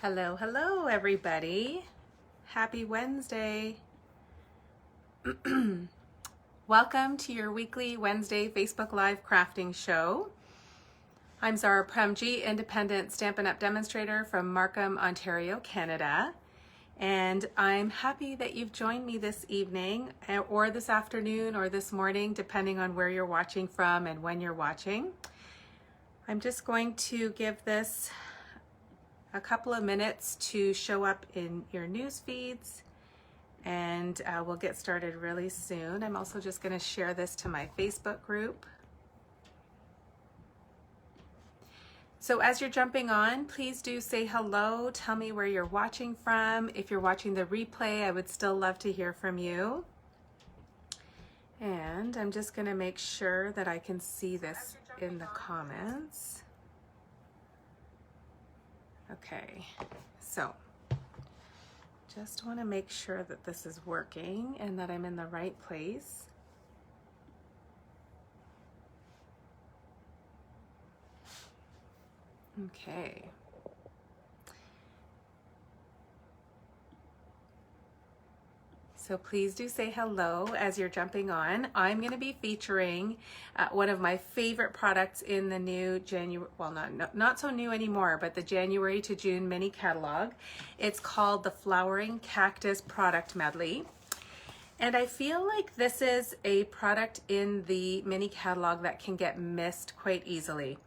Hello, hello, everybody. Happy Wednesday. Welcome to your weekly Wednesday Facebook Live crafting show. I'm Zara Premji, independent Stampin' Up! Demonstrator from Markham, Ontario, Canada. And I'm happy that you've joined me this evening or this afternoon or this morning, depending on where you're watching from and when you're watching. I'm just going to give this a couple of minutes to show up in your news feeds, and we'll get started really soon. I'm also just going to share this to my Facebook group. So as you're jumping on, please do say hello. Tell me where you're watching from. If you're watching the replay, I would still love to hear from you. And I'm just going to make sure that I can see this in the comments. Okay, so just want to make sure that this is working and that I'm in the right place. Okay. So please do say hello as you're jumping on. I'm going to be featuring one of my favorite products in the new January, well, not so new anymore, but the January to June mini catalog. It's called the Flowering Cactus Product Medley. And I feel like this is a product in the mini catalog that can get missed quite easily.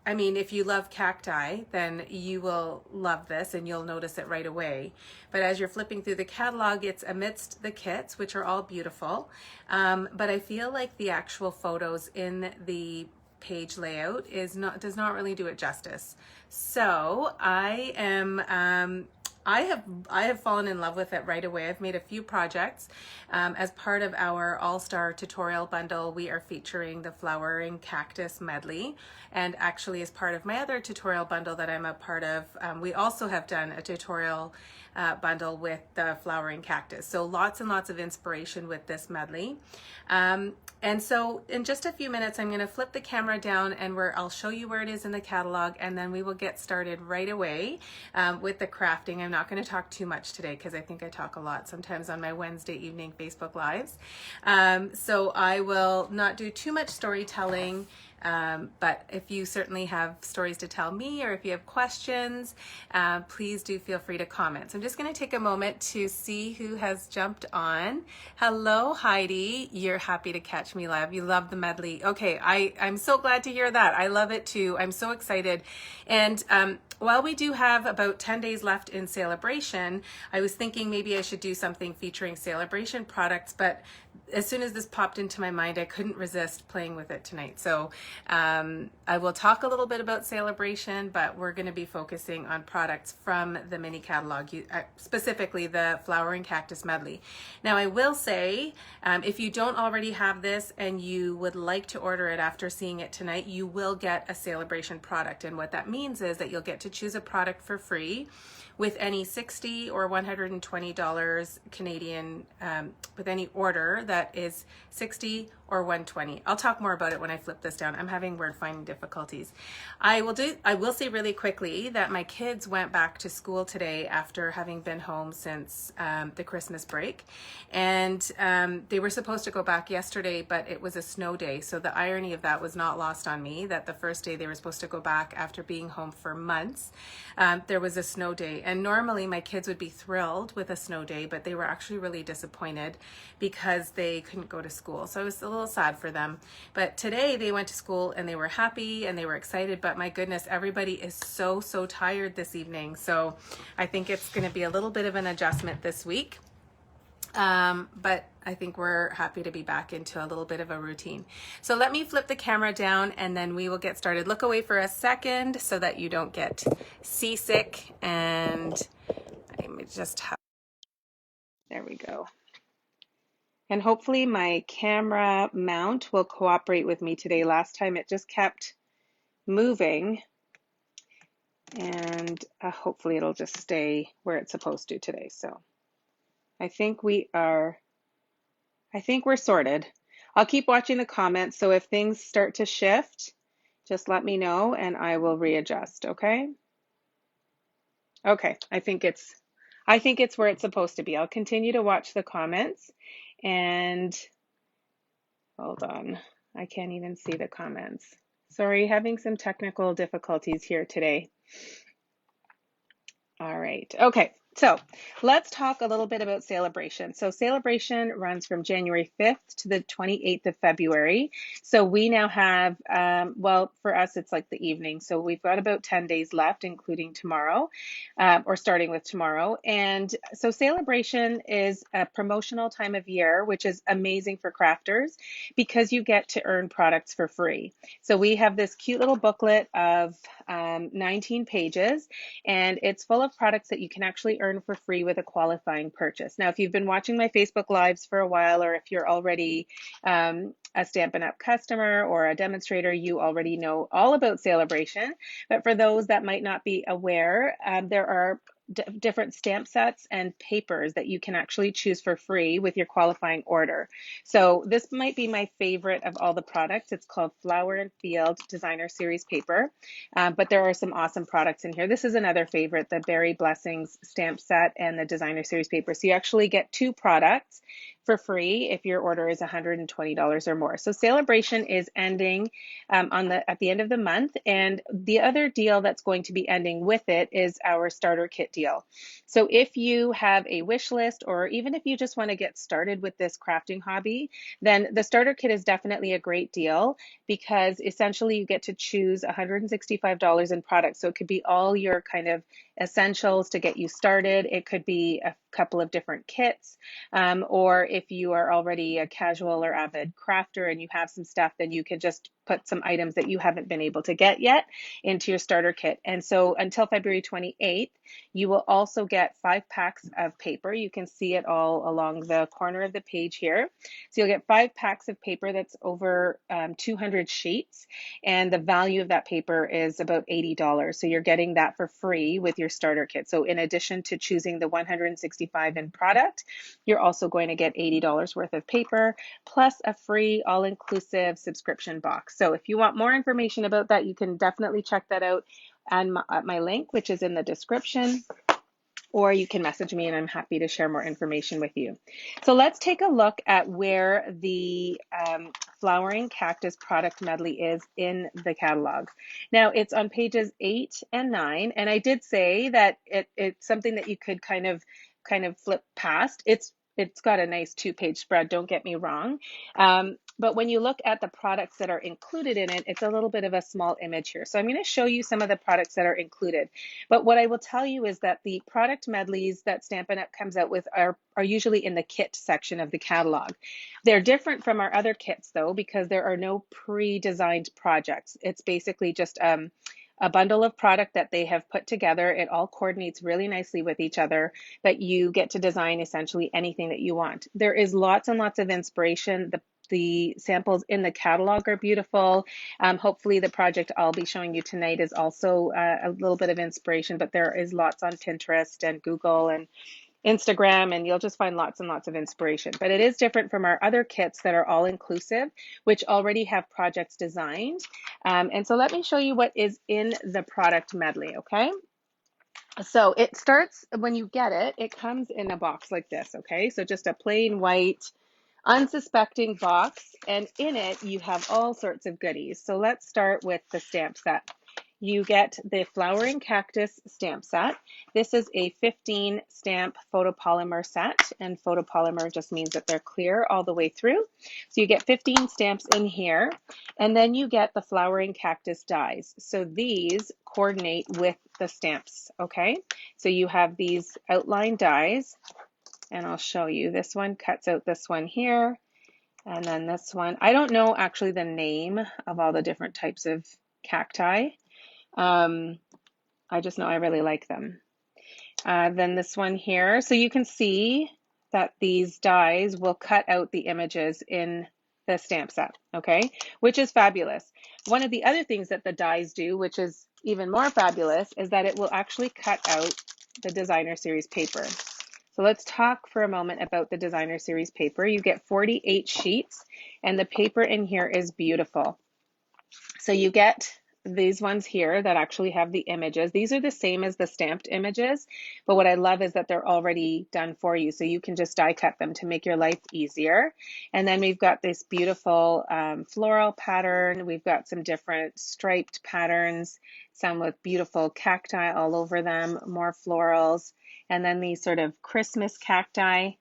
I mean, if you love cacti, then you will love this and you'll notice it right away. But as you're flipping through the catalog, it's amidst the kits, which are all beautiful. But I feel like the actual photos in the page layout does not really do it justice. So I have fallen in love with it right away. I've made a few projects. As part of our all-star tutorial bundle, we are featuring the Flowering Cactus Medley. And actually, as part of my other tutorial bundle that I'm a part of, we also have done a tutorial bundle with the Flowering Cactus. So lots and lots of inspiration with this medley. And so in just a few minutes, I'm going to flip the camera down and I'll show you where it is in the catalog, and then we will get started right away with the crafting. I'm not going to talk too much today because I think I talk a lot sometimes on my Wednesday evening Facebook Lives. So I will not do too much storytelling. But if you certainly have stories to tell me or if you have questions, please do feel free to comment. So I'm just going to take a moment to see who has jumped on. Hello, Heidi. You're happy to catch me live. You love the medley. Okay, I'm so glad to hear that. I love it too. I'm so excited. And while we do have about 10 days left in Celebration, I was thinking maybe I should do something featuring Celebration products, but as soon as this popped into my mind, I couldn't resist playing with it tonight. So I will talk a little bit about Celebration, but we're going to be focusing on products from the mini catalog, specifically the Flowering Cactus Medley. Now, I will say, if you don't already have this and you would like to order it after seeing it tonight, you will get a Celebration product. And what that means is that you'll get to choose a product for free with any $60 or $120 Canadian, with any order that is $60 or $120. I'll talk more about it when I flip this down. I'm having word finding difficulties. I will say really quickly that my kids went back to school today after having been home since the Christmas break. And they were supposed to go back yesterday, but it was a snow day. So the irony of that was not lost on me, that the first day they were supposed to go back after being home for months, there was a snow day. And normally my kids would be thrilled with a snow day, but they were actually really disappointed because they couldn't go to school. So I was a little sad for them. But today they went to school and they were happy and they were excited. But my goodness, everybody is so tired this evening. So I think it's going to be a little bit of an adjustment this week. But I think we're happy to be back into a little bit of a routine. So let me flip the camera down and then we will get started. Look away for a second so that you don't get seasick, and I may just have, there we go. And hopefully my camera mount will cooperate with me today. Last time it just kept moving, and hopefully it'll just stay where it's supposed to today. So I think we're sorted. I'll keep watching the comments, so if things start to shift, just let me know and I will readjust, okay? Okay, I think it's where it's supposed to be. I'll continue to watch the comments and hold on. I can't even see the comments. Sorry, having some technical difficulties here today. All right. Okay. So let's talk a little bit about Celebration. So Celebration runs from January 5th to the 28th of February. So we now have, well, for us, it's like the evening. So we've got about 10 days left, including tomorrow, or starting with tomorrow. And so Celebration is a promotional time of year, which is amazing for crafters because you get to earn products for free. So we have this cute little booklet of 19 pages, and it's full of products that you can actually earn for free with a qualifying purchase. Now, if you've been watching my Facebook Lives for a while, or if you're already a Stampin' Up! Customer or a demonstrator, you already know all about Celebration. But for those that might not be aware, there are different stamp sets and papers that you can actually choose for free with your qualifying order. So this might be my favorite of all the products. It's called Flower and Field Designer Series paper, but there are some awesome products in here. This is another favorite, the Berry Blessings stamp set and the Designer Series paper. So you actually get 2 products for free if your order is $120 or more. So Celebration is ending at the end of the month, and the other deal that's going to be ending with it is our starter kit deal. So if you have a wish list, or even if you just want to get started with this crafting hobby, then the starter kit is definitely a great deal because essentially you get to choose $165 in products. So it could be all your kind of essentials to get you started. It could be a couple of different kits, or if you are already a casual or avid crafter and you have some stuff, then you can just put some items that you haven't been able to get yet into your starter kit. And so until February 28th, you will also get 5 packs of paper. You can see it all along the corner of the page here. So you'll get 5 packs of paper that's over 200 sheets, and the value of that paper is about $80. So you're getting that for free with your starter kit. So in addition to choosing the 165 in product, you're also going to get $80 worth of paper plus a free all-inclusive subscription box. So if you want more information about that, you can definitely check that out at my link, which is in the description, or you can message me and I'm happy to share more information with you. So let's take a look at where the Flowering Cactus product medley is in the catalog. Now it's on pages 8 and 9, and I did say that it's something that you could kind of flip past. It's got a nice 2-page spread, don't get me wrong. But when you look at the products that are included in it, it's a little bit of a small image here. So I'm going to show you some of the products that are included. But what I will tell you is that the product medleys that Stampin' Up! Comes out with are usually in the kit section of the catalog. They're different from our other kits though, because there are no pre-designed projects. It's basically just a bundle of product that they have put together. It all coordinates really nicely with each other, but you get to design essentially anything that you want. There is lots and lots of inspiration. The samples in the catalog are beautiful. Hopefully the project I'll be showing you tonight is also a little bit of inspiration, but there is lots on Pinterest and Google and Instagram, and you'll just find lots and lots of inspiration. But it is different from our other kits that are all inclusive, which already have projects designed. And so let me show you what is in the product medley, okay? So it starts, when you get it, it comes in a box like this, okay? So just a plain white, unsuspecting box, and in it you have all sorts of goodies. So let's start with the stamp set. You get the Flowering Cactus stamp set. This is a 15 stamp photopolymer set, and photopolymer just means that they're clear all the way through. So you get 15 stamps in here, and then you get the Flowering Cactus dies. So these coordinate with the stamps, okay? So you have these outline dies, and I'll show you. This one cuts out this one here, and then this one. I don't know actually the name of all the different types of cacti. I just know I really like them. Then this one here. So you can see that these dies will cut out the images in the stamp set, okay? Which is fabulous. One of the other things that the dies do, which is even more fabulous, is that it will actually cut out the Designer Series paper. So let's talk for a moment about the Designer Series paper. You get 48 sheets, and the paper in here is beautiful. So you get these ones here that actually have the images. These are the same as the stamped images, but what I love is that they're already done for you. So you can just die cut them to make your life easier. And then we've got this beautiful floral pattern. We've got some different striped patterns, some with beautiful cacti all over them, more florals, and then these sort of Christmas cacti.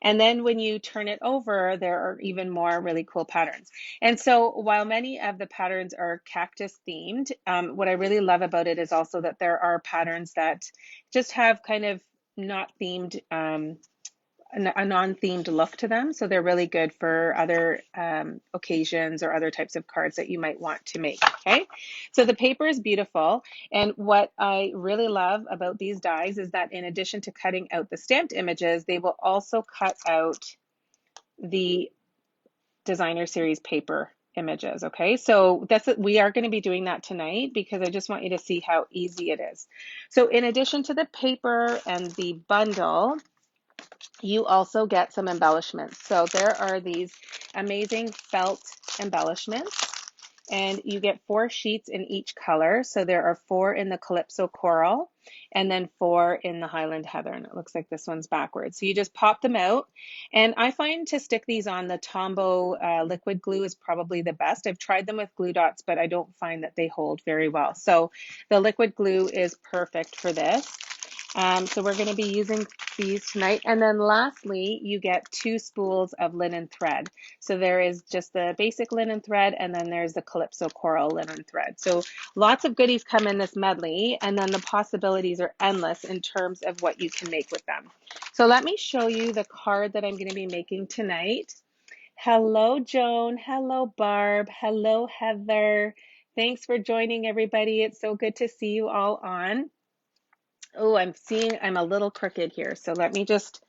And then when you turn it over, there are even more really cool patterns. And so while many of the patterns are cactus themed, what I really love about it is also that there are patterns that just have kind of not themed, a non-themed look to them. So they're really good for other occasions or other types of cards that you might want to make, okay? So the paper is beautiful. And what I really love about these dies is that in addition to cutting out the stamped images, they will also cut out the designer series paper images, okay? So we are going to be doing that tonight because I just want you to see how easy it is. So in addition to the paper and the bundle, you also get some embellishments. So there are these amazing felt embellishments, and you get 4 sheets in each color. So there are 4 in the Calypso Coral and then 4 in the Highland Heather. And it looks like this one's backwards. So you just pop them out. And I find to stick these on, the Tombow liquid glue is probably the best. I've tried them with glue dots, but I don't find that they hold very well. So the liquid glue is perfect for this. So we're going to be using these tonight. And then lastly, you get 2 spools of linen thread. So there is just the basic linen thread, and then there's the Calypso Coral linen thread. So lots of goodies come in this medley, and then the possibilities are endless in terms of what you can make with them. So let me show you the card that I'm going to be making tonight. Hello, Joan. Hello, Barb. Hello, Heather. Thanks for joining, everybody. It's so good to see you all on. Oh, I'm a little crooked here. So let me just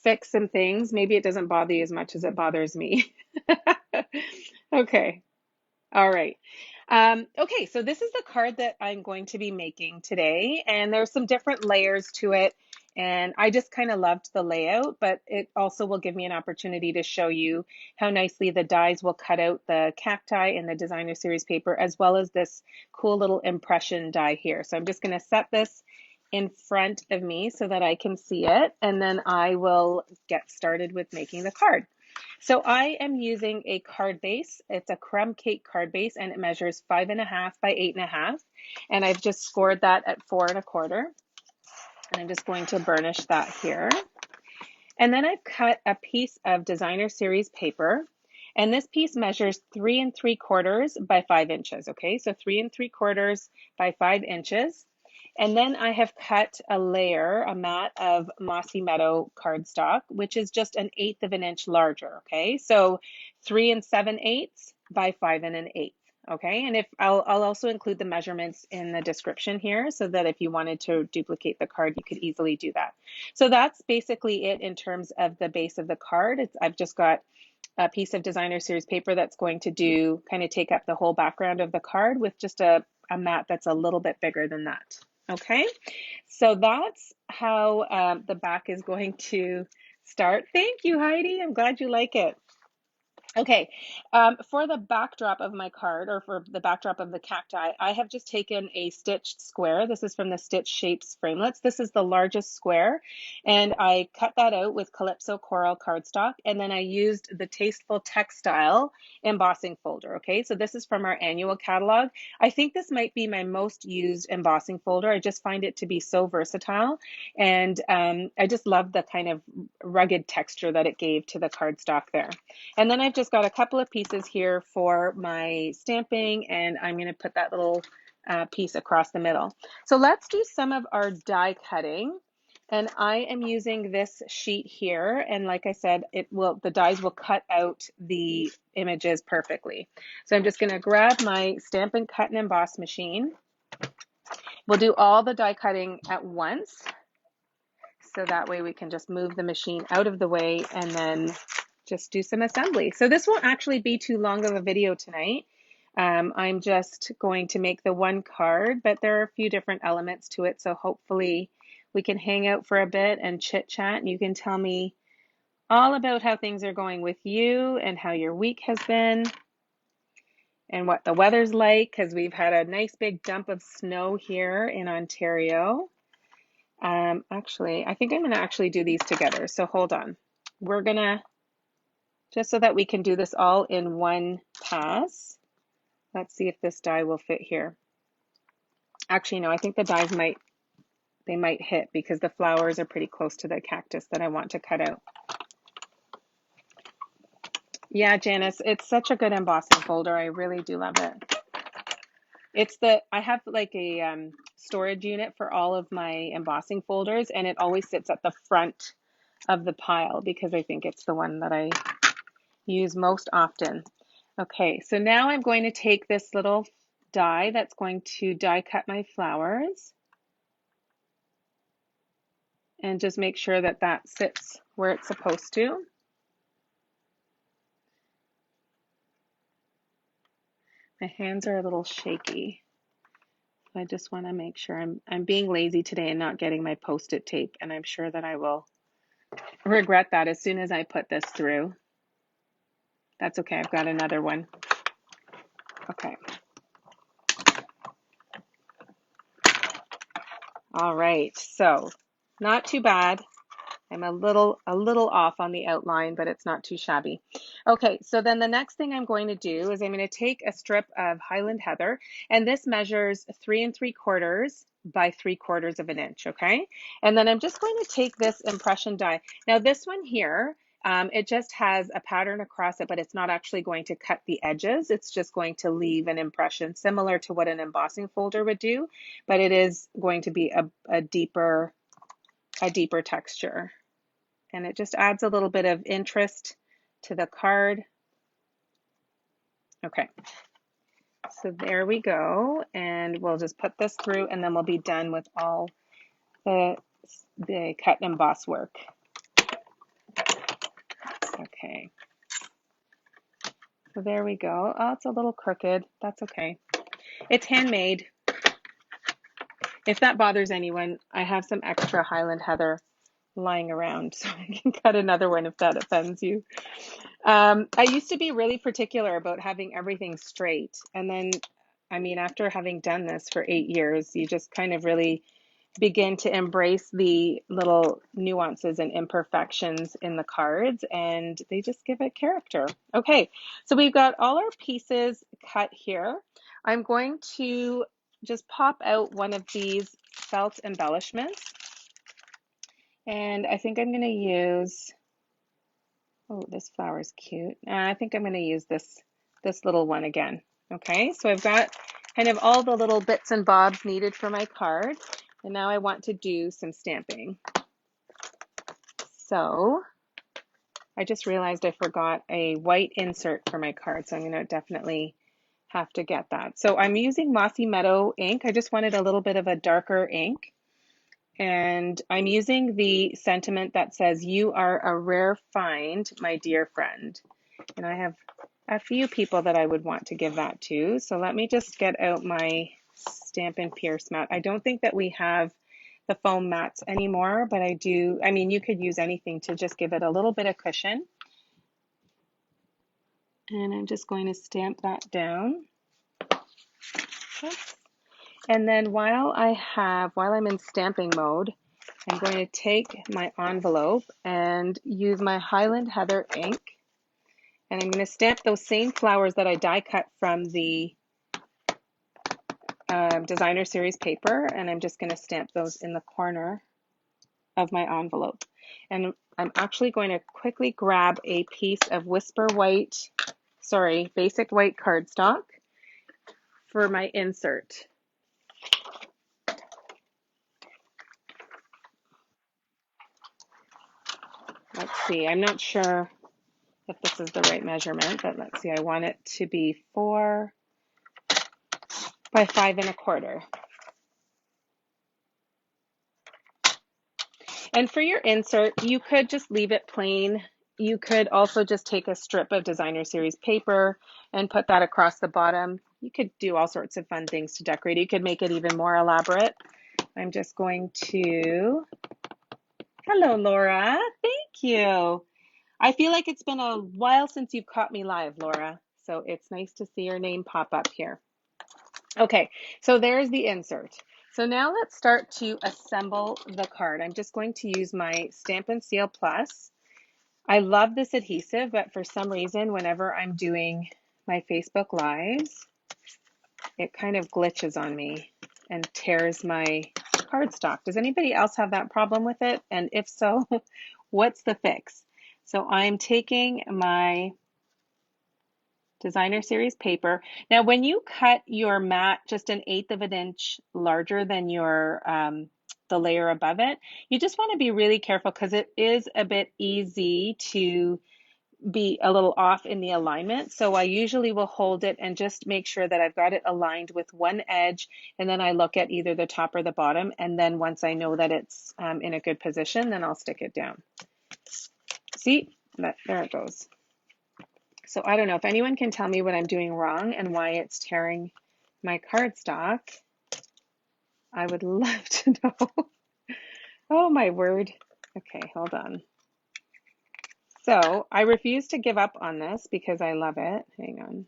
fix some things. Maybe it doesn't bother you as much as it bothers me. Okay. All right. Okay, so this is the card that I'm going to be making today, and there's some different layers to it, and I just kind of loved the layout, but it also will give me an opportunity to show you how nicely the dies will cut out the cacti in the designer series paper, as well as this cool little impression die here. So I'm just going to set this in front of me so that I can see it, and then I will get started with making the card. So I am using a card base. It's a crumb cake card base, and it measures 5.5 by 8.5. And I've just scored that at 4 1/4. And I'm just going to burnish that here. And then I've cut a piece of designer series paper. And this piece measures 3 3/4 by 5 inches. Okay, so 3 3/4 by 5 inches. And then I have cut a layer, a mat of Mossy Meadow cardstock, which is just 1/8 of an inch larger, okay? So 3 7/8 by 5 1/8, okay? And if I'll also include the measurements in the description here so that if you wanted to duplicate the card, you could easily do that. So that's basically it in terms of the base of the card. I've just got a piece of designer series paper that's going to kind of take up the whole background of the card with just a mat that's a little bit bigger than that. Okay, so that's how the back is going to start. Thank you, Heidi. I'm glad you like it. Okay, for the backdrop of my card, or for the backdrop of the cacti, I have just taken a stitched square. This is from the Stitch Shapes framelits. This is the largest square, and I cut that out with Calypso Coral cardstock, and then I used the Tasteful Textile embossing folder, okay? So this is from our annual catalog. I think this might be my most used embossing folder. I just find it to be so versatile, and I just love the kind of rugged texture that it gave to the cardstock there. And then I've just got a couple of pieces here for my stamping, and I'm going to put that little piece across the middle. So let's do some of our die cutting. And I am using this sheet here, and like I said, the dies will cut out the images perfectly. So I'm just going to grab my Stampin' Cut and Emboss machine. We'll do all the die cutting at once, so that way we can just move the machine out of the way and then just do some assembly. So this won't actually be too long of a video tonight. I'm just going to make the one card, but there are a few different elements to it. So hopefully we can hang out for a bit and chit chat, and you can tell me all about how things are going with you and how your week has been. and what the weather's like, because we've had a nice big dump of snow here in Ontario. Actually, I think I'm going to actually do these together. So hold on. We're going to, just so that we can do this all in one pass, let's see if this die will fit here. Actually, no, I think the dies might hit because the flowers are pretty close to the cactus that I want to cut out. Yeah, Janice, it's such a good embossing folder. I really do love it. I have like a storage unit for all of my embossing folders, and it always sits at the front of the pile because I think it's the one that I use most often. Okay, so now I'm going to take this little die that's going to die cut my flowers and just make sure that that sits where it's supposed to. My hands are a little shaky. I just want to make sure I'm being lazy today and not getting my Post-it tape, and I'm sure that I will regret that as soon as I put this through. That's okay, I've got another one. Okay. All right, so not too bad. I'm a little off on the outline, but it's not too shabby. Okay, so then the next thing I'm going to do is I'm going to take a strip of Highland Heather, and this measures 3 3/4 by 3/4 of an inch, okay? And then I'm just going to take this impression die. Now this one here, it just has a pattern across it, but it's not actually going to cut the edges. It's just going to leave an impression similar to what an embossing folder would do, but it is going to be a deeper texture. And it just adds a little bit of interest to the card. Okay, so there we go. And we'll just put this through and then we'll be done with all the cut and emboss work. Okay, so there we go. Oh, it's a little crooked. That's okay. It's handmade. If that bothers anyone, I have some extra Highland Heather lying around, so I can cut another one if that offends you. I used to be really particular about having everything straight. And then, I mean, after having done this for 8 years, you just kind of really begin to embrace the little nuances and imperfections in the cards, and they just give it character. Okay, so we've got all our pieces cut here. I'm going to just pop out one of these felt embellishments. And I think I'm going to use, oh, this flower is cute. I think I'm going to use this little one again. Okay, so I've got kind of all the little bits and bobs needed for my card. And now I want to do some stamping. So I just realized I forgot a white insert for my card. So I'm going to definitely have to get that. So I'm using Mossy Meadow ink. I just wanted a little bit of a darker ink. And I'm using the sentiment that says, "You are a rare find, my dear friend." And I have a few people that I would want to give that to. So let me just get out my Stampin' Pierce mat. I don't think that we have the foam mats anymore, but I do. I mean, you could use anything to just give it a little bit of cushion. And I'm just going to stamp that down. Oops. And then while I'm in stamping mode, I'm going to take my envelope and use my Highland Heather ink. And I'm going to stamp those same flowers that I die cut from the designer series paper. And I'm just going to stamp those in the corner of my envelope. And I'm actually going to quickly grab a piece of basic white cardstock for my insert. Let's see, I'm not sure if this is the right measurement, but let's see, I want it to be 4 by 5 1/4. And for your insert, you could just leave it plain. You could also just take a strip of designer series paper and put that across the bottom. You could do all sorts of fun things to decorate. You could make it even more elaborate. I'm just going to, hello Laura, thank you. I feel like it's been a while since you've caught me live, Laura. So it's nice to see your name pop up here. Okay, so there's the insert. So now let's start to assemble the card. I'm just going to use my Stampin' Seal Plus. I love this adhesive, but for some reason, whenever I'm doing my Facebook Lives, it kind of glitches on me and tears my cardstock. Does anybody else have that problem with it? And if so, what's the fix? So I'm taking my Designer Series paper. Now, when you cut your mat just 1/8 of an inch larger than your the layer above it, you just want to be really careful because it is a bit easy to be a little off in the alignment. So I usually will hold it and just make sure that I've got it aligned with one edge, and then I look at either the top or the bottom, and then once I know that it's in a good position, then I'll stick it down. See, there it goes. So I don't know if anyone can tell me what I'm doing wrong and why it's tearing my cardstock. I would love to know. Oh my word. Okay, hold on. So I refuse to give up on this because I love it. Hang on.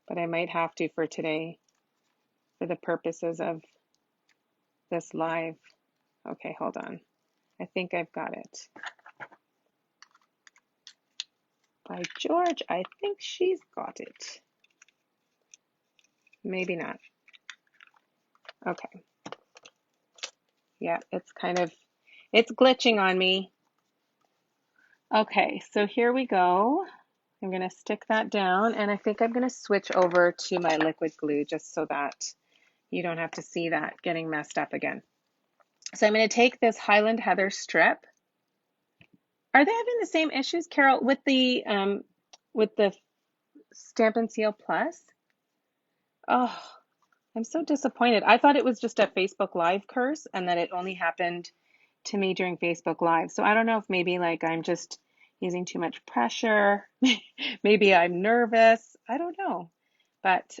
But I might have to for today for the purposes of this live. Okay, hold on. I think I've got it. By George, I think she's got it. Maybe not. Okay. Yeah, it's glitching on me. Okay, so here we go. I'm going to stick that down, and I think I'm going to switch over to my liquid glue just so that you don't have to see that getting messed up again. So I'm going to take this Highland Heather strip. Are they having the same issues, Carol, with the Stampin' Seal Plus? Oh, I'm so disappointed. I thought it was just a Facebook Live curse and that it only happened to me during Facebook Live. So I don't know if maybe like I'm just using too much pressure. Maybe I'm nervous. I don't know. But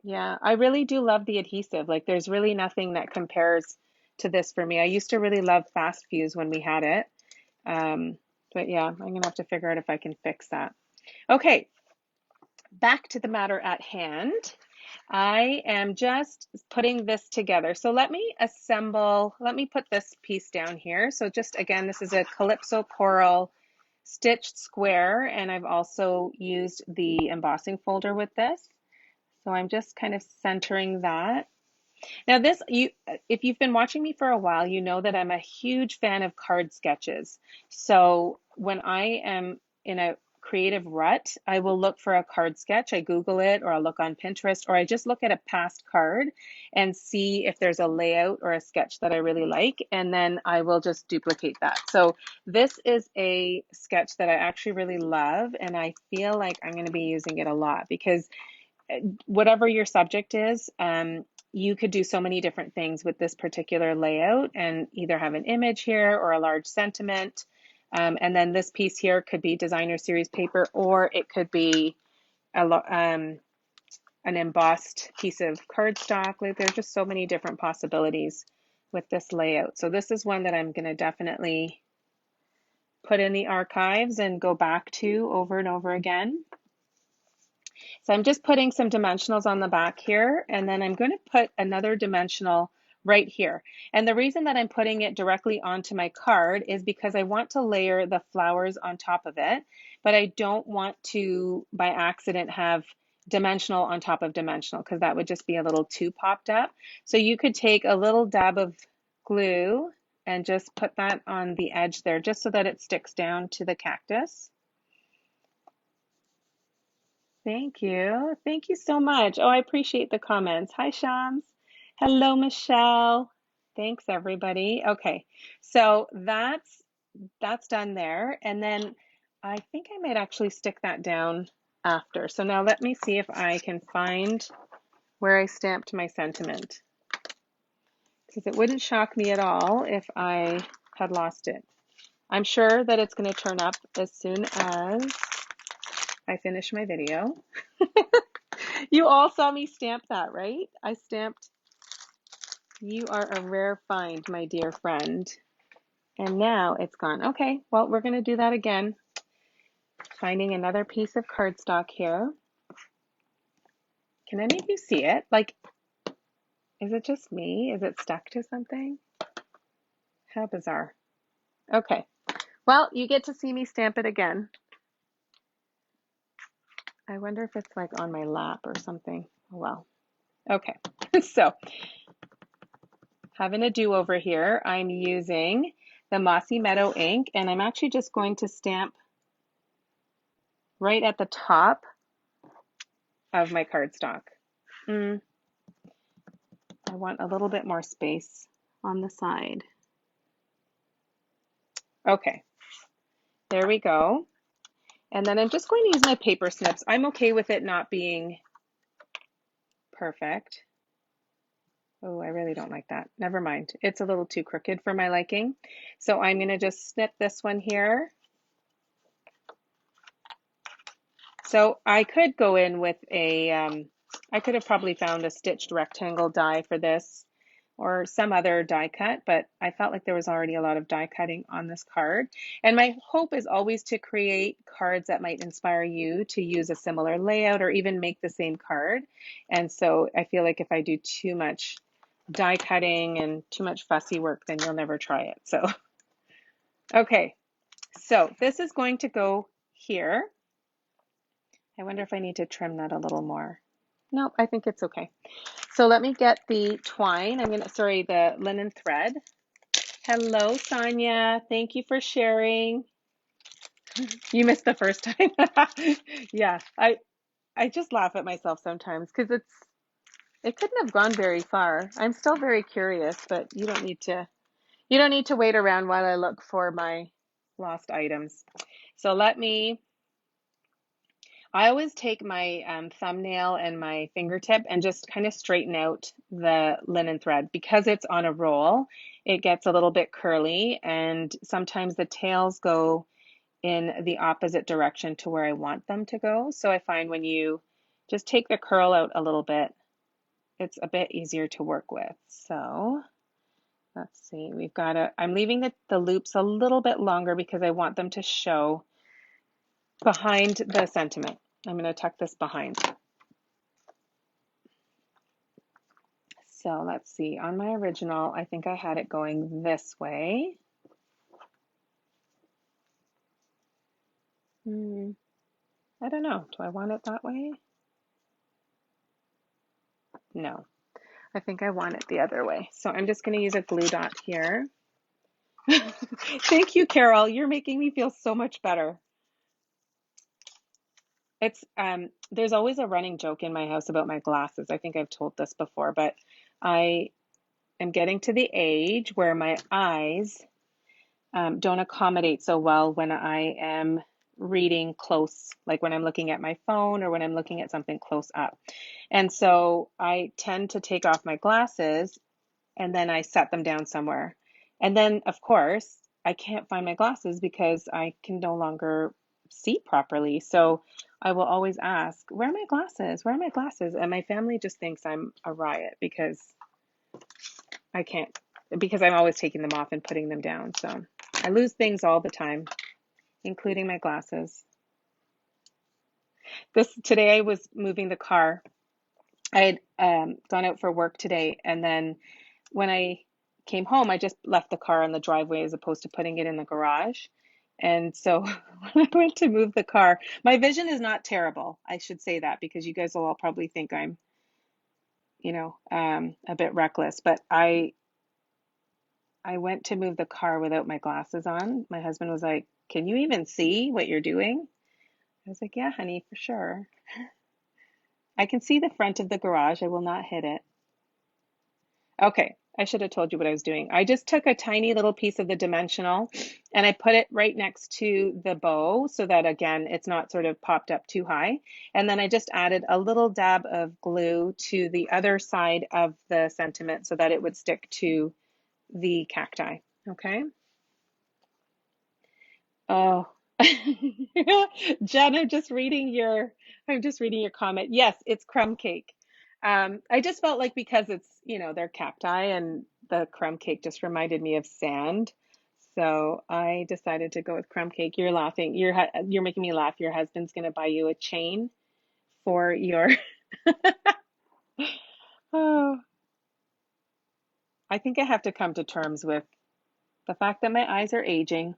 yeah, I really do love the adhesive. Like there's really nothing that compares to this for me. I used to really love Fast Fuse when we had it. But yeah, I'm gonna have to figure out if I can fix that. Okay, back to the matter at hand. I am just putting this together. So let me put this piece down here. So just again, this is a Calypso Coral stitched square, and I've also used the embossing folder with this. So I'm just kind of centering that. Now this, if you've been watching me for a while, you know that I'm a huge fan of card sketches. So when I am in a creative rut, I will look for a card sketch. I Google it, or I'll look on Pinterest, or I just look at a past card and see if there's a layout or a sketch that I really like, and then I will just duplicate that. So this is a sketch that I actually really love, and I feel like I'm going to be using it a lot because whatever your subject is, you could do so many different things with this particular layout and either have an image here or a large sentiment. And then this piece here could be Designer Series paper, or it could be an embossed piece of cardstock. Like there's just so many different possibilities with this layout. So this is one that I'm going to definitely put in the archives and go back to over and over again. So I'm just putting some dimensionals on the back here, and then I'm going to put another dimensional right here. And the reason that I'm putting it directly onto my card is because I want to layer the flowers on top of it, but I don't want to, by accident, have dimensional on top of dimensional because that would just be a little too popped up. So you could take a little dab of glue and just put that on the edge there just so that it sticks down to the cactus. Thank you. Thank you so much. Oh, I appreciate the comments. Hi, Shams. Hello, Michelle. Thanks, everybody. Okay, so that's done there. And then I think I might actually stick that down after. So now let me see if I can find where I stamped my sentiment, because it wouldn't shock me at all if I had lost it. I'm sure that it's going to turn up as soon as I finish my video. You all saw me stamp that, right? I stamped, "You are a rare find, my dear friend." And now it's gone. Okay, well, we're going to do that again. Finding another piece of cardstock here. Can any of you see it? Like, is it just me? Is it stuck to something? How bizarre. Okay. Well, you get to see me stamp it again. I wonder if it's like on my lap or something. Oh, well. Okay. So, having a do-over here, I'm using the Mossy Meadow ink, and I'm actually just going to stamp right at the top of my cardstock. I want a little bit more space on the side. Okay, there we go. And then I'm just going to use my paper snips. I'm okay with it not being perfect. Oh, I really don't like that. Never mind. It's a little too crooked for my liking. So I'm going to just snip this one here. So I could go in with a, I could have probably found a stitched rectangle die for this or some other die cut, but I felt like there was already a lot of die cutting on this card. And my hope is always to create cards that might inspire you to use a similar layout or even make the same card. And so I feel like if I do too much die cutting and too much fussy work, then you'll never try it. So, okay, so this is going to go here. I wonder if I need to trim that a little more. Nope, I think it's okay. So let me get the twine. The linen thread. Hello, Sonia. Thank you for sharing. You missed the first time. Yeah, I just laugh at myself sometimes because it couldn't have gone very far. I'm still very curious, but you don't need to wait around while I look for my lost items. So I always take my thumbnail and my fingertip and just kind of straighten out the linen thread. Because it's on a roll, it gets a little bit curly, and sometimes the tails go in the opposite direction to where I want them to go. So I find when you just take the curl out a little bit, it's a bit easier to work with. So let's see, I'm leaving the loops a little bit longer because I want them to show behind the sentiment. I'm going to tuck this behind. So let's see, on my original, I think I had it going this way. I don't know, do I want it that way? No, I think I want it the other way. So I'm just going to use a glue dot here. Thank you, Carol. You're making me feel so much better. It's there's always a running joke in my house about my glasses. I think I've told this before, but I am getting to the age where my eyes don't accommodate so well when I am reading close, like when I'm looking at my phone or when I'm looking at something close up. And so I tend to take off my glasses and then I set them down somewhere. And then, of course, I can't find my glasses because I can no longer see properly. So I will always ask, where are my glasses? Where are my glasses? And my family just thinks I'm a riot because I'm always taking them off and putting them down. So I lose things all the time, including my glasses. Today I was moving the car. I had gone out for work today, and then when I came home, I just left the car on the driveway as opposed to putting it in the garage. And so when I went to move the car, my vision is not terrible. I should say that because you guys will all probably think I'm, a bit reckless. But I went to move the car without my glasses on. My husband was like, "Can you even see what you're doing?" I was like, "Yeah, honey, for sure. I can see the front of the garage. I will not hit it." Okay, I should have told you what I was doing. I just took a tiny little piece of the dimensional and I put it right next to the bow so that, again, it's not sort of popped up too high. And then I just added a little dab of glue to the other side of the sentiment so that it would stick to the cacti. Okay. Oh, Jen, I'm just reading your comment. Yes, it's crumb cake. I just felt like because it's, they're cacti and the crumb cake just reminded me of sand. So I decided to go with crumb cake. You're laughing. You're making me laugh. Your husband's going to buy you a chain for your. Oh, I think I have to come to terms with the fact that my eyes are aging.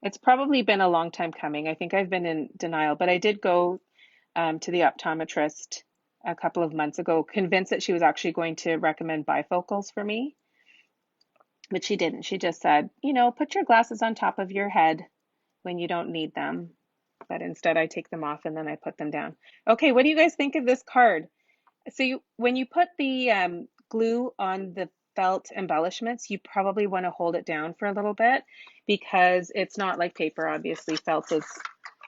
It's probably been a long time coming. I think I've been in denial, but I did go to the optometrist a couple of months ago, convinced that she was actually going to recommend bifocals for me, but she didn't. She just said, put your glasses on top of your head when you don't need them. But instead, I take them off and then I put them down. Okay, what do you guys think of this card? So when you put the glue on the felt embellishments, you probably want to hold it down for a little bit because it's not like paper, obviously. Felt is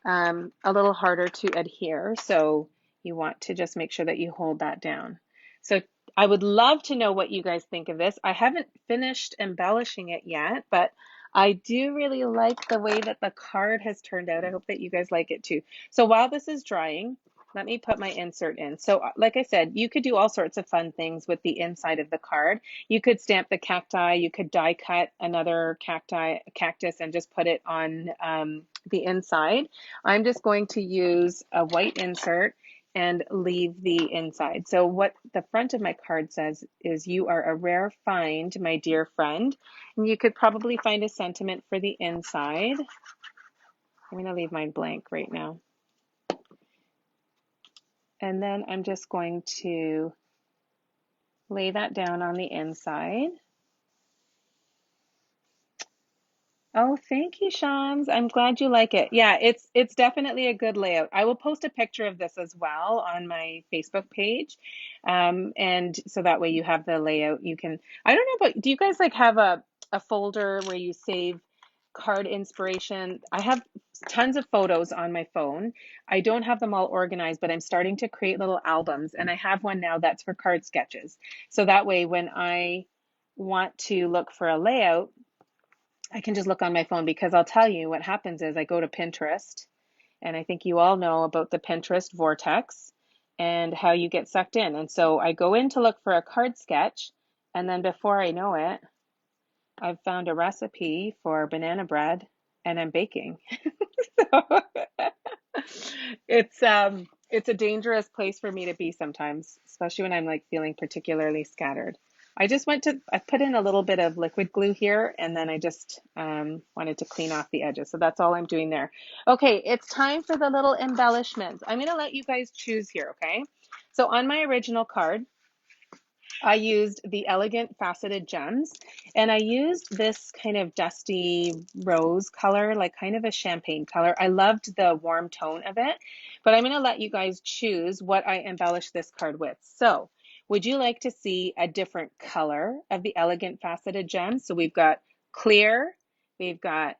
a little harder to adhere, so you want to just make sure that you hold that down. So I would love to know what you guys think of this. I haven't finished embellishing it yet, but I do really like the way that the card has turned out. I hope that you guys like it too. So while this is drying, let me put my insert in. So like I said, you could do all sorts of fun things with the inside of the card. You could stamp the cacti, you could die cut another cactus and just put it on the inside. I'm just going to use a white insert and leave the inside. So what the front of my card says is, you are a rare find, my dear friend. And you could probably find a sentiment for the inside. I'm going to leave mine blank right now. And then I'm just going to lay that down on the inside. Oh, thank you, Shams. I'm glad you like it. Yeah, it's definitely a good layout. I will post a picture of this as well on my Facebook page. And so that way you have the layout. You can, I don't know, but do you guys like have a folder where you save card inspiration? I have tons of photos on my phone. I don't have them all organized, but I'm starting to create little albums. And I have one now that's for card sketches. So that way when I want to look for a layout, I can just look on my phone, because I'll tell you what happens is I go to Pinterest, and I think you all know about the Pinterest vortex and how you get sucked in. And so I go in to look for a card sketch, and then before I know it, I've found a recipe for banana bread and I'm baking. So it's a dangerous place for me to be sometimes, especially when I'm like feeling particularly scattered. I put in a little bit of liquid glue here, and then I just wanted to clean off the edges. So that's all I'm doing there. Okay, it's time for the little embellishments. I'm going to let you guys choose here, okay? So on my original card, I used the Elegant Faceted Gems, and I used this kind of dusty rose color, like kind of a champagne color. I loved the warm tone of it, but I'm going to let you guys choose what I embellish this card with. So would you like to see a different color of the Elegant Faceted Gems? So we've got clear, we've got,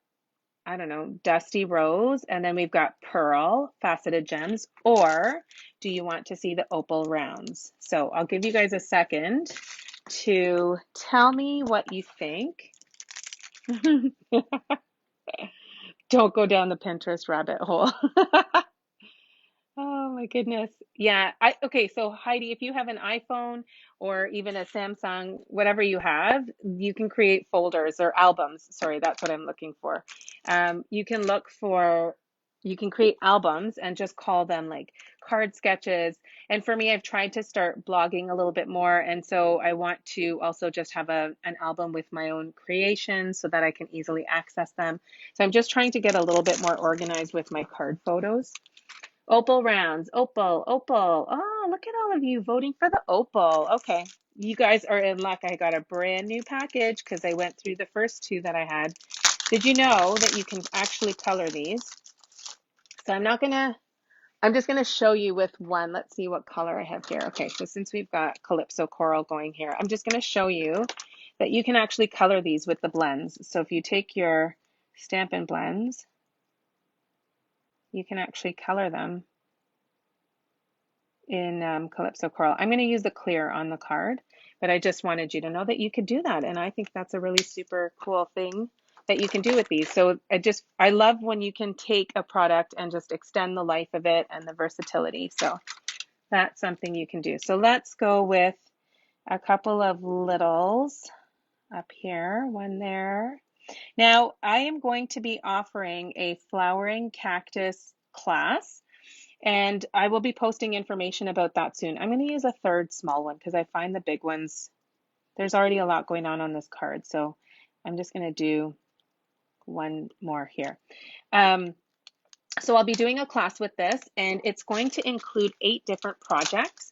I don't know, dusty rose, and then we've got pearl faceted gems. Or do you want to see the opal rounds? So I'll give you guys a second to tell me what you think. Don't go down the Pinterest rabbit hole. Oh my goodness. Yeah. Okay, so Heidi, if you have an iPhone or even a Samsung, whatever you have, you can create folders or albums. Sorry, that's what I'm looking for. You can you can create albums and just call them like card sketches. And for me, I've tried to start blogging a little bit more. And so I want to also just have an album with my own creations so that I can easily access them. So I'm just trying to get a little bit more organized with my card photos. Opal rounds, opal, opal. Oh, look at all of you voting for the opal. Okay, you guys are in luck. I got a brand new package because I went through the first two that I had. Did you know that you can actually color these? So I'm just gonna show you with one. Let's see what color I have here. Okay, so since we've got Calypso Coral going here, I'm just gonna show you that you can actually color these with the blends. So if you take your Stampin' Blends, you can actually color them in Calypso Coral. I'm going to use the clear on the card, but I just wanted you to know that you could do that. And I think that's a really super cool thing that you can do with these. So I love when you can take a product and just extend the life of it and the versatility. So that's something you can do. So let's go with a couple of littles up here, one there. Now, I am going to be offering a flowering cactus class, and I will be posting information about that soon. I'm going to use a third small one because I find the big ones, there's already a lot going on this card. So I'm just going to do one more here. So I'll be doing a class with this, and it's going to include 8 different projects.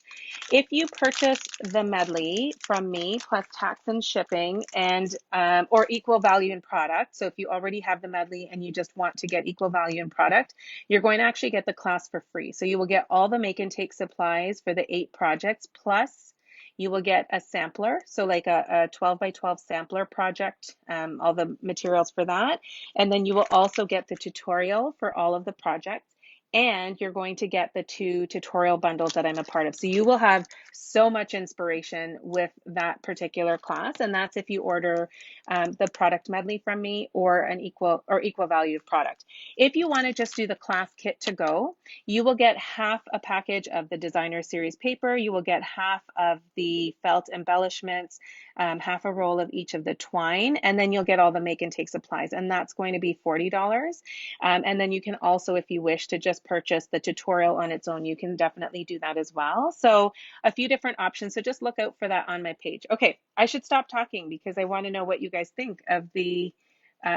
If you purchase the medley from me, plus tax and shipping, and or equal value in product, so if you already have the medley and you just want to get equal value in product, you're going to actually get the class for free. So you will get all the make and take supplies for the 8 projects, plus you will get a sampler, so like a 12 by 12 sampler project, all the materials for that. And then you will also get the tutorial for all of the projects, and you're going to get the 2 tutorial bundles that I'm a part of. So you will have so much inspiration with that particular class, and that's if you order the product medley from me or an equal value of product. If you want to just do the class kit to go, you will get half a package of the designer series paper, you will get half of the felt embellishments, half a roll of each of the twine, and then you'll get all the make and take supplies, and that's going to be $40. And then you can also, if you wish to just purchase the tutorial on its own, you can definitely do that as well. So a few different options, so just look out for that on my page. Okay, I should stop talking because I want to know what you guys think of the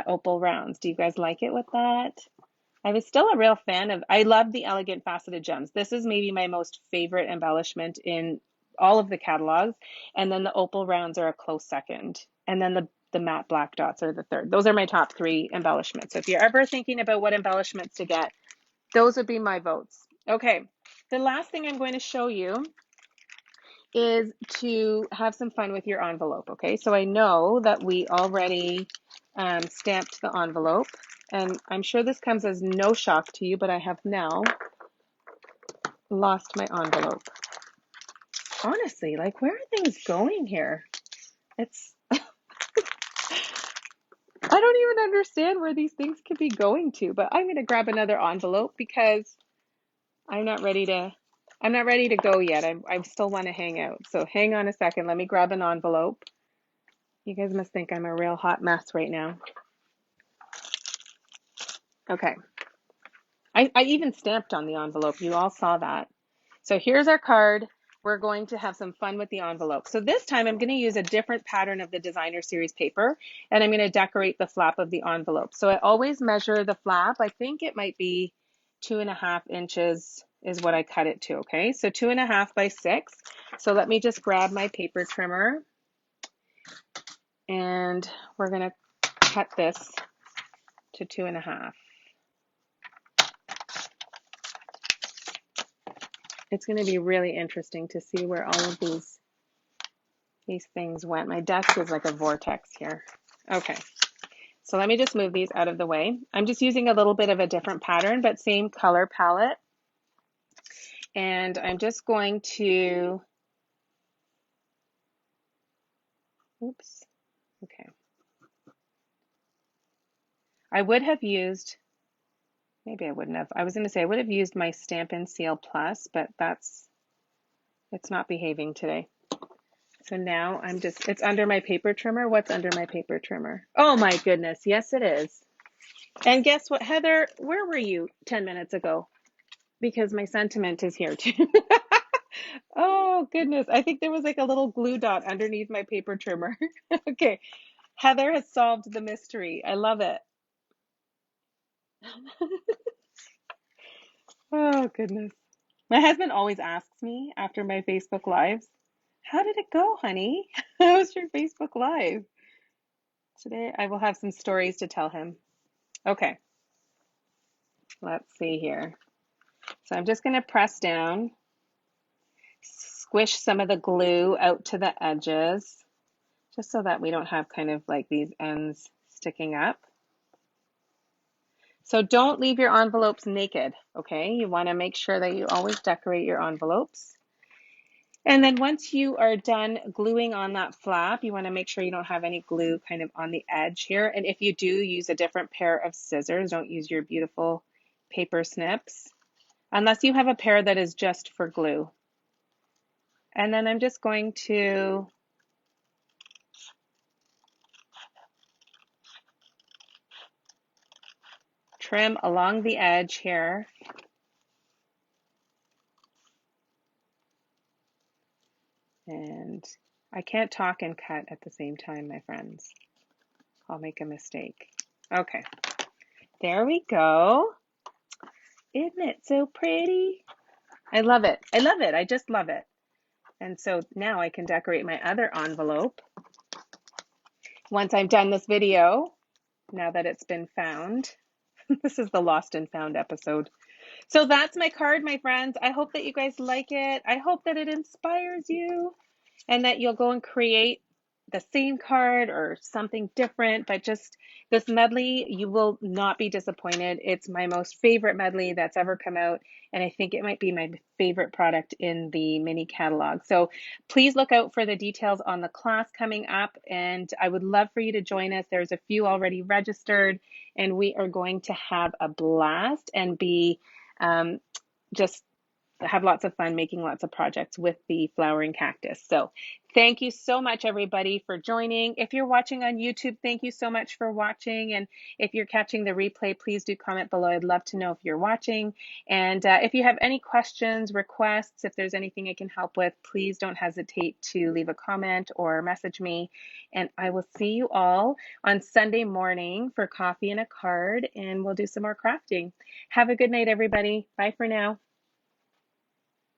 opal rounds. Do you guys like it with that? I was still a real fan of, I love the elegant faceted gems. This is maybe my most favorite embellishment in all of the catalogs. And then the opal rounds are a close second. And then the matte black dots are the third. Those are my top 3 embellishments. So if you're ever thinking about what embellishments to get, those would be my votes. Okay, the last thing I'm going to show you is to have some fun with your envelope. Okay, so I know that we already stamped the envelope, and I'm sure this comes as no shock to you, but I have now lost my envelope. Honestly, like, where are things going here? It's, I don't even understand where these things could be going to, but I'm going to grab another envelope because I'm not ready to go yet. I still want to hang out. So hang on a second. Let me grab an envelope. You guys must think I'm a real hot mess right now. Okay. I even stamped on the envelope. You all saw that. So here's our card. We're going to have some fun with the envelope. So this time I'm going to use a different pattern of the designer series paper, and I'm going to decorate the flap of the envelope. So I always measure the flap. I think it might be 2.5 inches is what I cut it to. Okay, so 2.5 by 6. So let me just grab my paper trimmer, and we're going to cut this to 2.5. It's going to be really interesting to see where all of these things went. My desk is like a vortex here. Okay, so let me just move these out of the way. I'm just using a little bit of a different pattern, but same color palette. And I'm just going to, oops, okay. I would have used, maybe I wouldn't have. I was going to say I would have used my Stampin' Seal Plus, but it's not behaving today. So now I'm just, it's under my paper trimmer. What's under my paper trimmer? Oh my goodness, yes it is. And guess what, Heather, where were you 10 minutes ago? Because my sentiment is here too. Oh goodness, I think there was like a little glue dot underneath my paper trimmer. Okay, Heather has solved the mystery. I love it. Oh goodness. My husband always asks me after my Facebook Lives, how did it go, honey? How was your Facebook Live? Today I will have some stories to tell him. Okay, let's see here. So I'm just going to press down, squish some of the glue out to the edges, just so that we don't have kind of like these ends sticking up. So don't leave your envelopes naked, okay? You want to make sure that you always decorate your envelopes. And then once you are done gluing on that flap, you want to make sure you don't have any glue kind of on the edge here. And if you do, use a different pair of scissors. Don't use your beautiful paper snips, unless you have a pair that is just for glue. And then I'm just going to trim along the edge here. And I can't talk and cut at the same time, my friends. I'll make a mistake. Okay, there we go. Isn't it so pretty? I love it. I love it. I just love it. And so now I can decorate my other envelope. Once I'm done this video, now that it's been found. This is the lost and found episode. So that's my card, my friends. I hope that you guys like it. I hope that it inspires you and that you'll go and create the same card or something different, but just this medley, you will not be disappointed. It's my most favorite medley that's ever come out, and I think it might be my favorite product in the mini catalog. So please look out for the details on the class coming up, and I would love for you to join us. There's a few already registered, and we are going to have a blast and be just have lots of fun making lots of projects with the flowering cactus. So thank you so much, everybody, for joining. If you're watching on YouTube, thank you so much for watching. And if you're catching the replay, please do comment below. I'd love to know if you're watching. And if you have any questions, requests, if there's anything I can help with, please don't hesitate to leave a comment or message me. And I will see you all on Sunday morning for coffee and a card, and we'll do some more crafting. Have a good night, everybody. Bye for now.